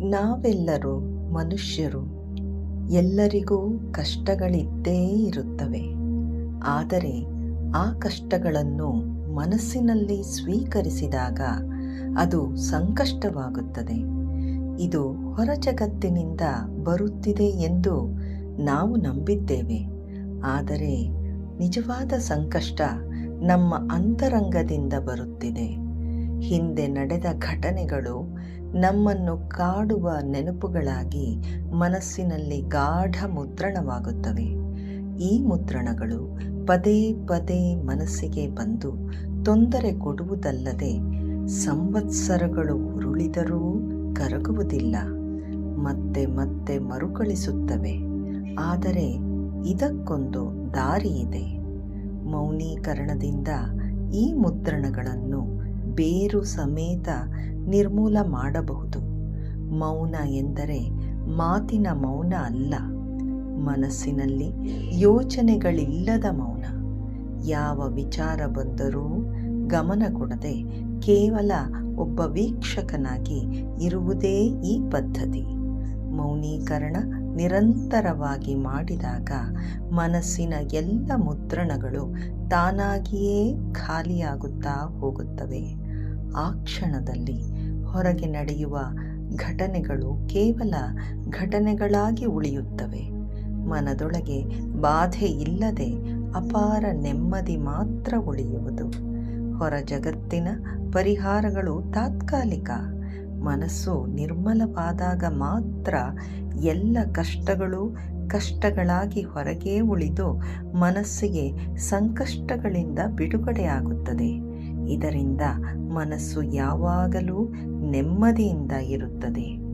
ನಾವೆಲ್ಲರೂ ಮನುಷ್ಯರು. ಎಲ್ಲರಿಗೂ ಕಷ್ಟಗಳಿದ್ದೇ ಇರುತ್ತವೆ. ಆದರೆ ಆ ಕಷ್ಟಗಳನ್ನು ಮನಸ್ಸಿನಲ್ಲಿ ಸ್ವೀಕರಿಸಿದಾಗ ಅದು ಸಂಕಷ್ಟವಾಗುತ್ತದೆ. ಇದು ಹೊರ ಜಗತ್ತಿನಿಂದ ಬರುತ್ತಿದೆ ಎಂದು ನಾವು ನಂಬಿದ್ದೇವೆ. ಆದರೆ ನಿಜವಾದ ಸಂಕಷ್ಟ ನಮ್ಮ ಅಂತರಂಗದಿಂದ ಬರುತ್ತಿದೆ. ಹಿಂದೆ ನಡೆದ ಘಟನೆಗಳು ನಮ್ಮನ್ನು ಕಾಡುವ ನೆನಪುಗಳಾಗಿ ಮನಸ್ಸಿನಲ್ಲಿ ಗಾಢ ಮುದ್ರಣವಾಗುತ್ತವೆ. ಈ ಮುದ್ರಣಗಳು ಪದೇ ಪದೇ ಮನಸ್ಸಿಗೆ ಬಂದು ತೊಂದರೆ ಕೊಡುವುದಲ್ಲದೆ ಸಂವತ್ಸರಗಳು ಉರುಳಿದರೂ ಕರಗುವುದಿಲ್ಲ, ಮತ್ತೆ ಮತ್ತೆ ಮರುಕಳಿಸುತ್ತವೆ. ಆದರೆ ಇದಕ್ಕೊಂದು ದಾರಿ ಇದೆ. ಮೌನೀಕರಣದಿಂದ ಈ ಮುದ್ರಣಗಳನ್ನು ಬೇರು ಸಮೇತ ನಿರ್ಮೂಲ ಮಾಡಬಹುದು. ಮೌನ ಎಂದರೆ ಮಾತಿನ ಮೌನ ಅಲ್ಲ, ಮನಸ್ಸಿನಲ್ಲಿ ಯೋಚನೆಗಳಿಲ್ಲದ ಮೌನ. ಯಾವ ವಿಚಾರ ಬಂದರೂ ಗಮನ ಕೊಡದೆ ಕೇವಲ ಒಬ್ಬ ವೀಕ್ಷಕನಾಗಿ ಇರುವುದೇ ಈ ಪದ್ಧತಿ. ಮೌನೀಕರಣ ನಿರಂತರವಾಗಿ ಮಾಡಿದಾಗ ಮನಸ್ಸಿನ ಎಲ್ಲ ಮುದ್ರಣಗಳು ತಾನಾಗಿಯೇ ಖಾಲಿಯಾಗುತ್ತಾ ಹೋಗುತ್ತವೆ. ಆ ಕ್ಷಣದಲ್ಲಿ ಹೊರಗೆ ನಡೆಯುವ ಘಟನೆಗಳು ಕೇವಲ ಘಟನೆಗಳಾಗಿ ಉಳಿಯುತ್ತವೆ. ಮನದೊಳಗೆ ಬಾಧೆ ಇಲ್ಲದೆ ಅಪಾರ ನೆಮ್ಮದಿ ಮಾತ್ರ ಉಳಿಯುವುದು. ಹೊರ ಜಗತ್ತಿನ ಪರಿಹಾರಗಳು ತಾತ್ಕಾಲಿಕ. ಮನಸ್ಸು ನಿರ್ಮಲವಾದಾಗ ಮಾತ್ರ ಎಲ್ಲ ಕಷ್ಟಗಳು ಕಷ್ಟಗಳಾಗಿ ಹೊರಗೆ ಉಳಿದು ಮನಸ್ಸಿಗೆ ಸಂಕಷ್ಟಗಳಿಂದ ಬಿಡುಗಡೆಯಾಗುತ್ತದೆ. ಇದರಿಂದ ಮನಸ್ಸು ಯಾವಾಗಲೂ ನೆಮ್ಮದಿಯಿಂದ ಇರುತ್ತದೆ.